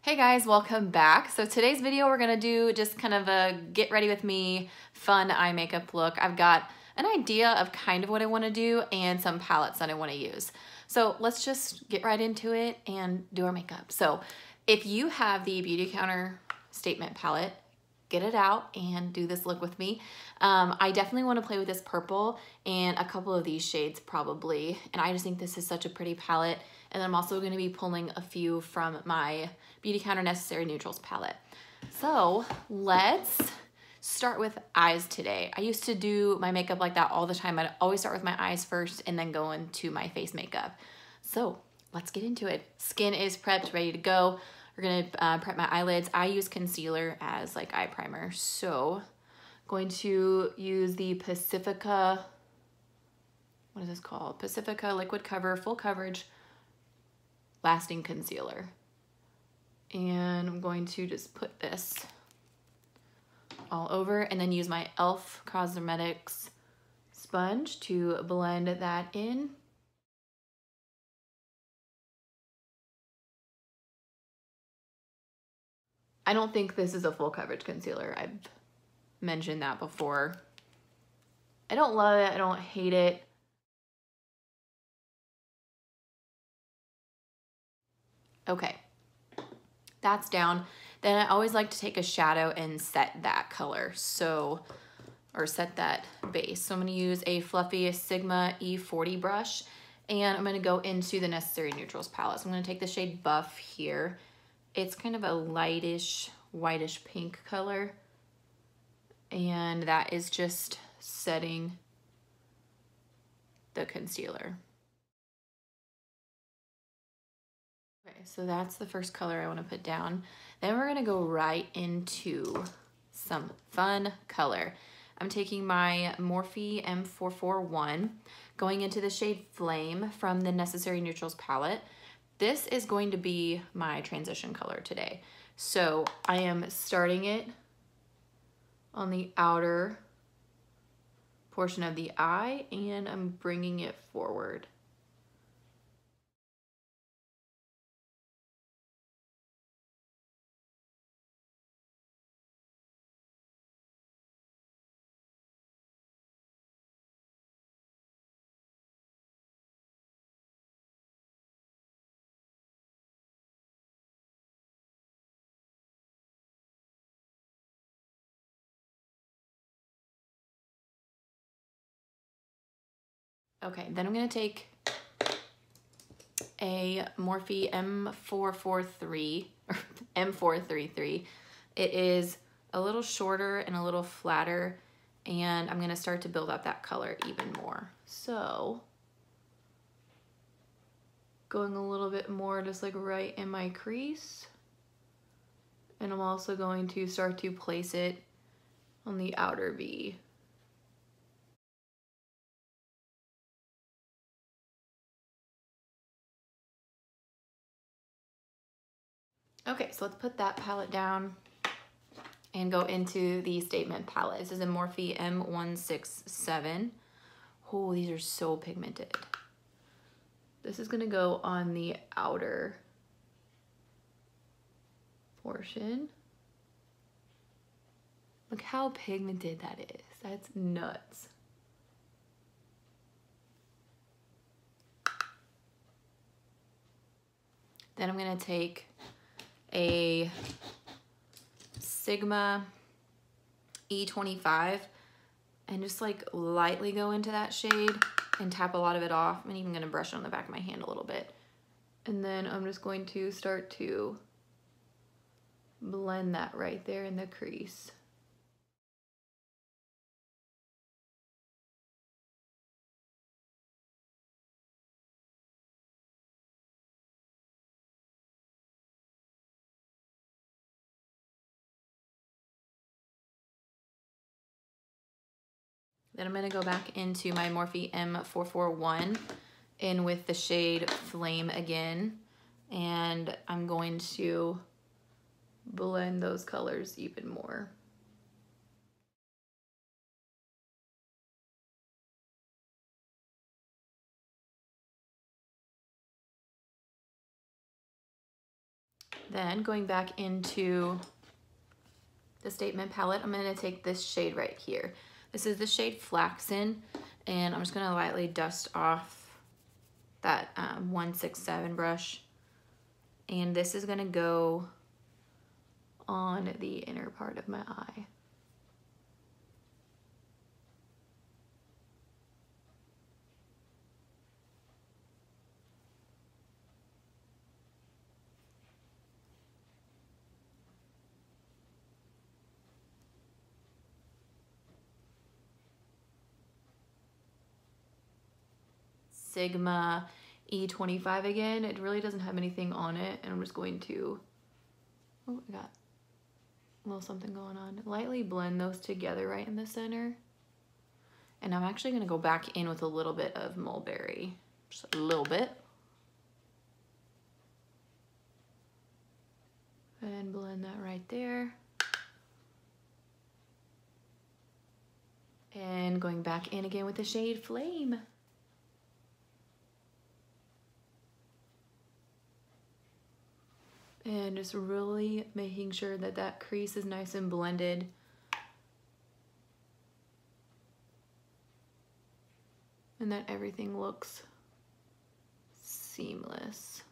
Hey guys, welcome back. So today's video we're gonna do just kind of a get ready with me fun eye makeup look. I've got an idea of kind of what I wanna do and some palettes that I wanna use. So let's just get right into it and do our makeup. So if you have the Beautycounter Statement palette, get it out and do this look with me. I definitely wanna play with this purple and a couple of these shades probably. And I just think this is such a pretty palette. And then I'm also gonna be pulling a few from my Beautycounter Necessary Neutrals palette. So let's start with eyes today. I used to do my makeup like that all the time. I'd always start with my eyes first and then go into my face makeup. So let's get into it. Skin is prepped, ready to go. We're gonna prep my eyelids. I use concealer as like eye primer. So going to use the Pacifica, what is this called? Pacifica Liquid Cover Full Coverage Lasting Concealer. And I'm going to just put this all over and then use my e.l.f. Cosmetics sponge to blend that in. I don't think this is a full coverage concealer. I've mentioned that before. I don't love it, I don't hate it. Okay, that's down. Then I always like to take a shadow and set that color. Or set that base. So I'm gonna use a fluffy Sigma E40 brush and I'm gonna go into the Necessary Neutrals palette. So I'm gonna take the shade Buff here. It's kind of a lightish, whitish pink color. And that is just setting the concealer. Okay, so that's the first color I wanna put down. Then we're gonna go right into some fun color. I'm taking my Morphe M441, going into the shade Flame from the Necessary Neutrals palette. This is going to be my transition color today. So I am starting it on the outer portion of the eye and I'm bringing it forward. Okay, then I'm gonna take a Morphe M443, or M433. It is a little shorter and a little flatter, and I'm gonna start to build up that color even more. So, going a little bit more just like right in my crease. And I'm also going to start to place it on the outer V. Okay, so let's put that palette down and go into the Statement palette. This is a Morphe M167. Oh, these are so pigmented. This is gonna go on the outer portion. Look how pigmented that is. That's nuts. Then I'm gonna take a Sigma E25 and just like lightly go into that shade and tap a lot of it off. I'm even gonna brush it on the back of my hand a little bit. And then I'm just going to start to blend that right there in the crease. Then I'm gonna go back into my Morphe M441 in with the shade Flame again. And I'm going to blend those colors even more. Then going back into the Statement palette, I'm gonna take this shade right here. This is the shade Flaxen, and I'm just gonna lightly dust off that 167 brush. And this is gonna go on the inner part of my eye. Sigma E25 again. It really doesn't have anything on it, and I'm just going to, oh, I got a little something going on. Lightly blend those together right in the center. And I'm actually gonna go back in with a little bit of Mulberry, just a little bit. And blend that right there. And going back in again with the shade Flame. And just really making sure that that crease is nice and blended. And that everything looks seamless.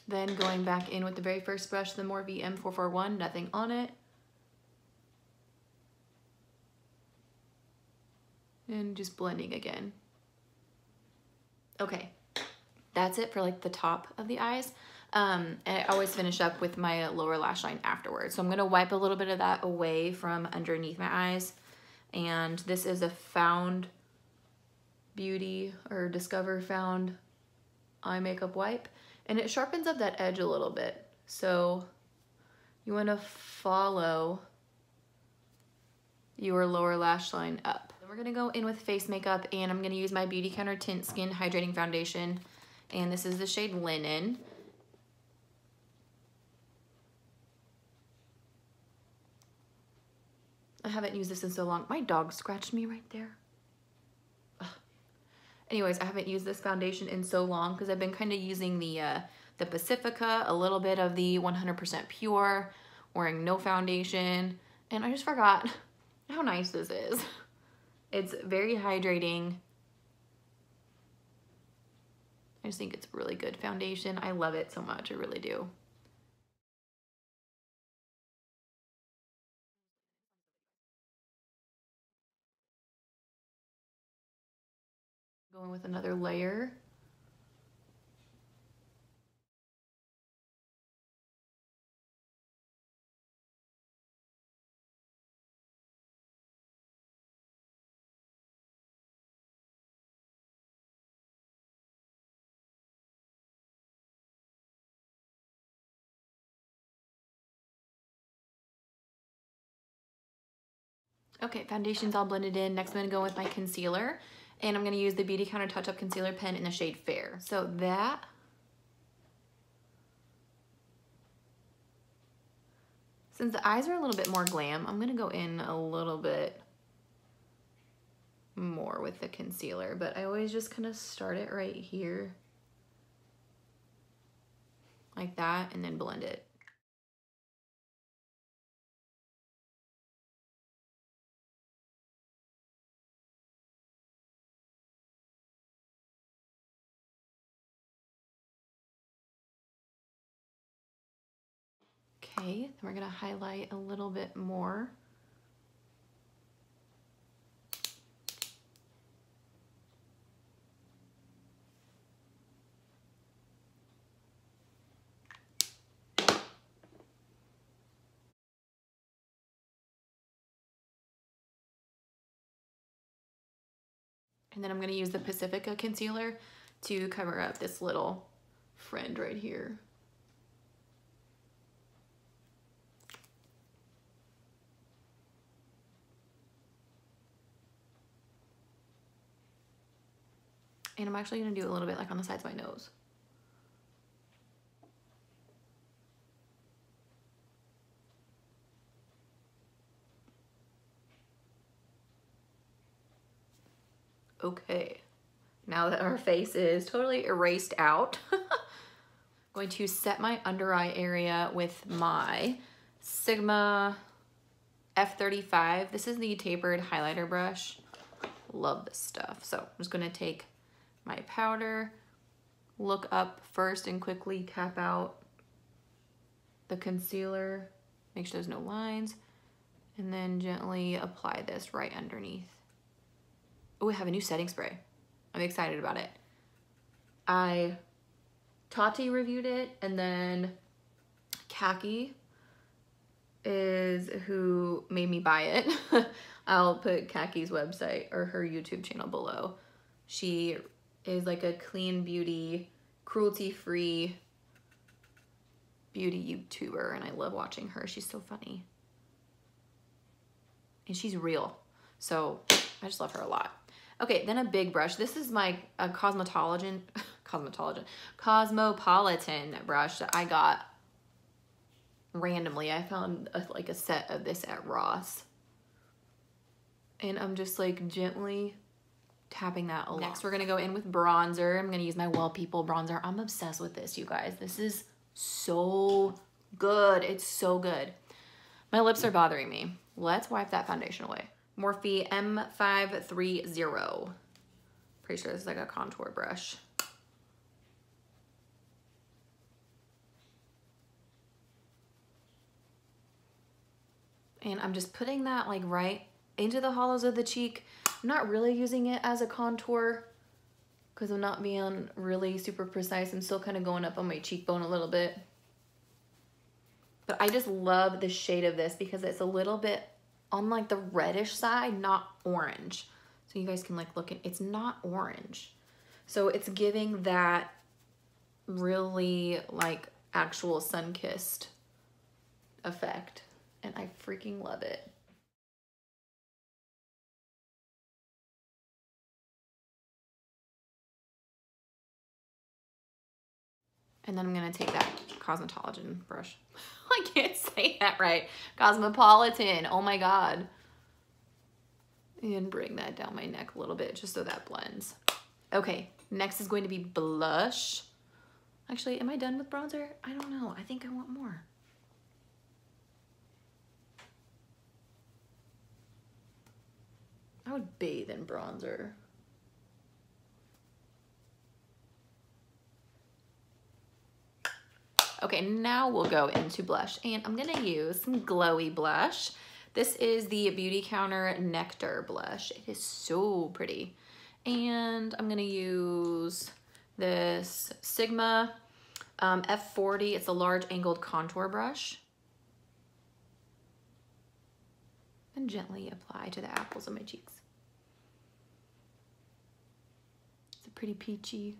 Then going back in with the very first brush, the Morphe M441, nothing on it. And just blending again. Okay, that's it for like the top of the eyes. And I always finish up with my lower lash line afterwards. So I'm gonna wipe a little bit of that away from underneath my eyes. And this is a Found Beauty or Discover Found eye makeup wipe. And it sharpens up that edge a little bit. So you wanna follow your lower lash line up. Then we're gonna go in with face makeup, and I'm gonna use my Beautycounter Tint Skin Hydrating Foundation. And this is the shade Linen. I haven't used this in so long. My dog scratched me right there. Ugh. Anyways, I haven't used this foundation in so long because I've been kind of using the Pacifica, a little bit of the 100% Pure, wearing no foundation, and I just forgot how nice this is. It's very hydrating. I just think it's a really good foundation. I love it so much, I really do. Going with another layer. Okay, foundation's all blended in. Next I'm gonna go with my concealer, and I'm gonna use the Beautycounter Touch Up Concealer Pen in the shade Fair. So that, since the eyes are a little bit more glam, I'm gonna go in a little bit more with the concealer, but I always just kind of start it right here, like that, and then blend it. Okay, then we're gonna highlight a little bit more. And then I'm gonna use the Pacifica concealer to cover up this little friend right here. And I'm actually gonna do a little bit like on the sides of my nose. Okay, now that our face is totally erased out, I'm going to set my under eye area with my Sigma F35. This is the tapered highlighter brush. Love this stuff. So I'm just gonna take my powder, look up first and quickly tap out the concealer, make sure there's no lines, and then gently apply this right underneath. Oh, I have a new setting spray. I'm excited about it. Tati reviewed it, and then Khaki is who made me buy it. I'll put Khaki's website or her YouTube channel below. She is like a clean beauty, cruelty-free beauty YouTuber, and I love watching her. She's so funny. And she's real. So I just love her a lot. Okay, then a big brush. This is my Cosmopolitan brush that I got randomly. I found like a set of this at Ross. And I'm just like gently tapping that along. Next, we're gonna go in with bronzer. I'm gonna use my Well People bronzer. I'm obsessed with this, you guys. This is so good. It's so good. My lips are bothering me. Let's wipe that foundation away. Morphe M530. Pretty sure this is like a contour brush. And I'm just putting that like right into the hollows of the cheek. I'm not really using it as a contour because I'm not being really super precise. I'm still kind of going up on my cheekbone a little bit. But I just love the shade of this because it's a little bit on like the reddish side, not orange. So you guys can like look at, it's not orange. So it's giving that really like actual sun-kissed effect. And I freaking love it. And then I'm gonna take that Cosmopolitan brush. I can't say that right. Cosmopolitan, oh my God. And bring that down my neck a little bit just so that blends. Okay, next is going to be blush. Actually, am I done with bronzer? I don't know, I think I want more. I would bathe in bronzer. Okay, now we'll go into blush, and I'm gonna use some glowy blush. This is the Beautycounter Nectar blush. It is so pretty. And I'm gonna use this Sigma F40. It's a large angled contour brush. And gently apply to the apples of my cheeks. It's a pretty peachy,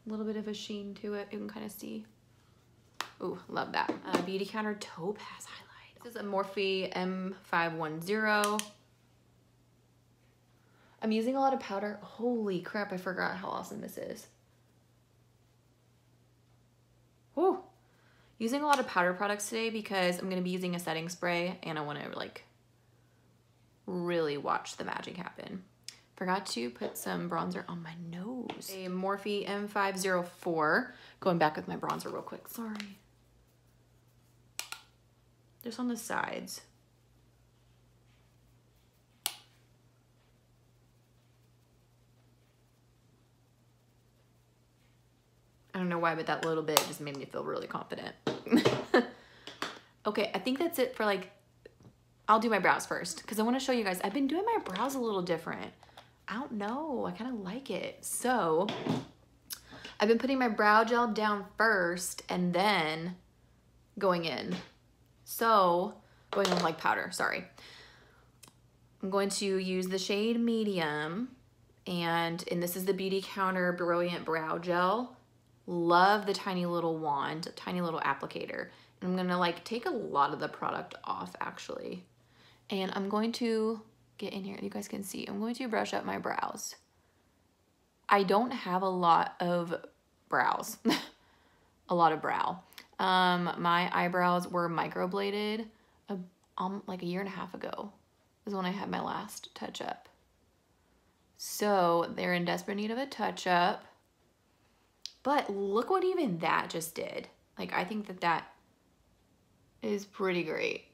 a little bit of a sheen to it, you can kind of see. Ooh, love that. Beautycounter Topaz highlight. This is a Morphe M510. I'm using a lot of powder. Holy crap, I forgot how awesome this is. Ooh. Using a lot of powder products today because I'm gonna be using a setting spray and I wanna like really watch the magic happen. Forgot to put some bronzer on my nose. A Morphe M504. Going back with my bronzer real quick, sorry. Just on the sides. I don't know why, but that little bit just made me feel really confident. Okay, I think that's it for like, I'll do my brows first because I want to show you guys, I've been doing my brows a little different. I don't know, I kind of like it. So I've been putting my brow gel down first and then going in. So going on like powder, sorry. I'm going to use the shade medium and this is the Beautycounter Brilliant Brow Gel. Love the tiny little wand, tiny little applicator. And I'm gonna like take a lot of the product off actually. And I'm going to get in here, you guys can see, I'm going to brush up my brows. I don't have a lot of brows, a lot of brow. My eyebrows were microbladed like a year and a half ago is when I had my last touch up. So they're in desperate need of a touch-up. But look what even that just did. Like, I think that that is pretty great.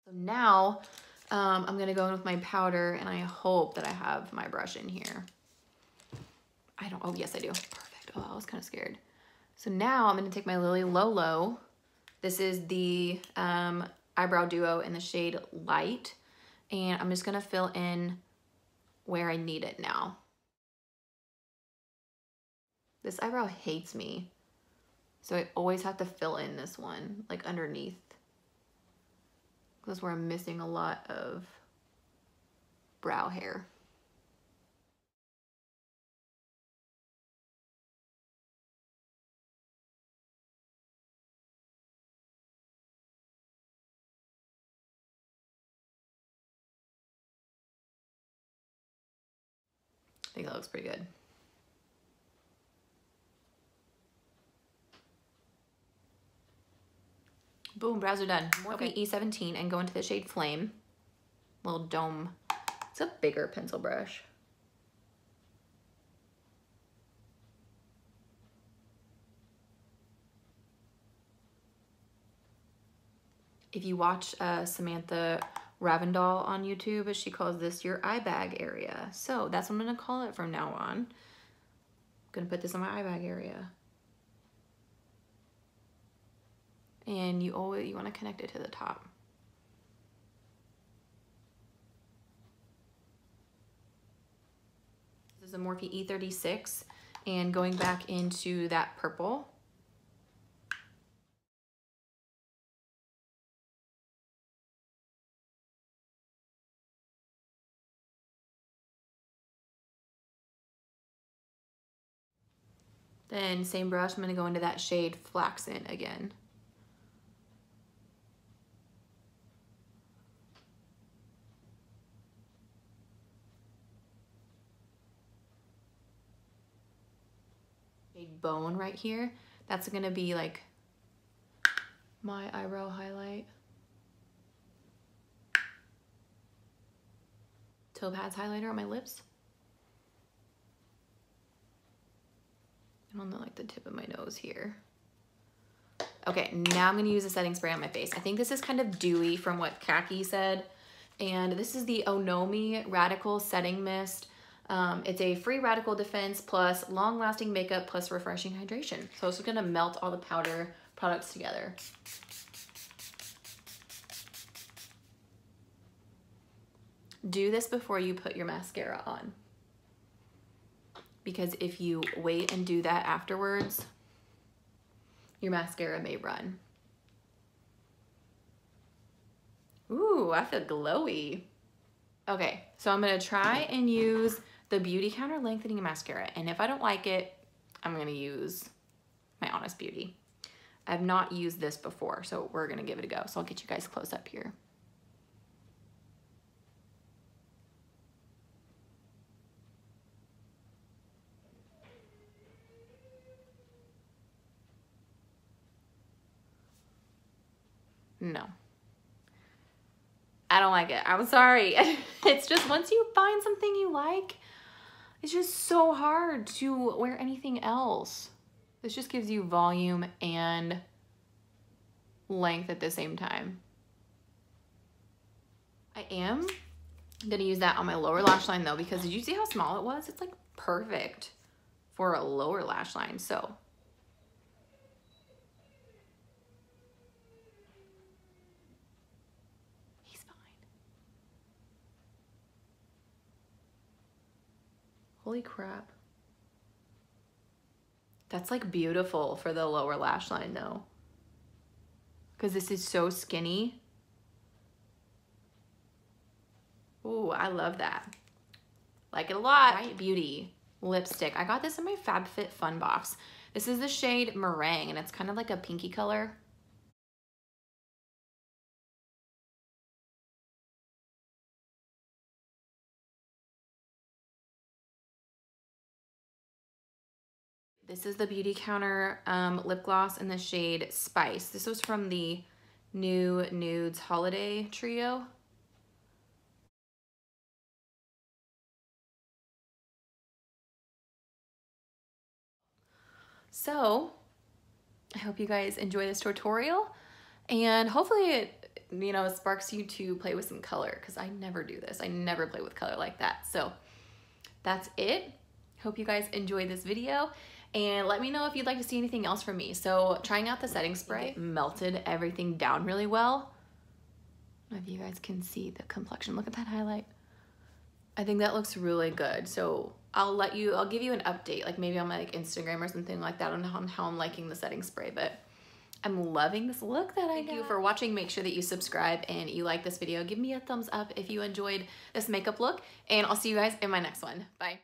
So now I'm gonna go in with my powder, and I hope that I have my brush in here. I don't, oh yes I do, perfect. Oh, I was kind of scared. So now I'm gonna take my Lolo. This is the eyebrow duo in the shade Light, and I'm just gonna fill in where I need it now. This eyebrow hates me, so I always have to fill in this one, like underneath. That's where I'm missing a lot of brow hair. I think that looks pretty good. Boom, brows are done. Okay, E17 and go into the shade Flame. Little dome. It's a bigger pencil brush. If you watch Samantha Ravendall on YouTube, she calls this your eye bag area. So that's what I'm gonna call it from now on. I'm gonna put this on my eye bag area. And you wanna connect it to the top. This is a Morphe E36, and going back into that purple. Then same brush, I'm gonna go into that shade Flaxen again. Shade Bone right here. That's gonna be like my eyebrow highlight. Topaz highlighter on my lips. And on the, like the tip of my nose here. Okay, now I'm gonna use a setting spray on my face. I think this is kind of dewy from what Khaki said. And this is the Onomie Radical Setting Mist. It's a free radical defense plus long-lasting makeup plus refreshing hydration. So it's gonna melt all the powder products together. Do this before you put your mascara on, because if you wait and do that afterwards, your mascara may run. Ooh, I feel glowy. Okay, so I'm gonna try and use the Beautycounter Lengthening Mascara, and if I don't like it, I'm gonna use my Honest Beauty. I've not used this before, so we're gonna give it a go. So I'll get you guys close up here. No. I don't like it. I'm sorry. It's just once you find something you like, it's just so hard to wear anything else. This just gives you volume and length at the same time. I am gonna use that on my lower lash line though, because did you see how small it was? It's like perfect for a lower lash line, so. Holy crap. That's like beautiful for the lower lash line though, because this is so skinny. Ooh, I love that. Like it a lot. Right Beauty lipstick. I got this in my FabFitFun box. This is the shade Meringue, and it's kind of like a pinky color. This is the Beautycounter lip gloss in the shade Spice. This was from the new Nudes Holiday Trio. So I hope you guys enjoy this tutorial, and hopefully it, you know, sparks you to play with some color, because I never do this. I never play with color like that. So that's it. Hope you guys enjoyed this video, and let me know if you'd like to see anything else from me. So trying out the setting spray melted everything down really well. I don't know if you guys can see the complexion. Look at that highlight. I think that looks really good. So I'll give you an update, like maybe on my Instagram or something like that, on how I'm liking the setting spray. But I'm loving this look that I got. Thank you for watching. Make sure that you subscribe and you like this video. Give me a thumbs up if you enjoyed this makeup look, and I'll see you guys in my next one. Bye.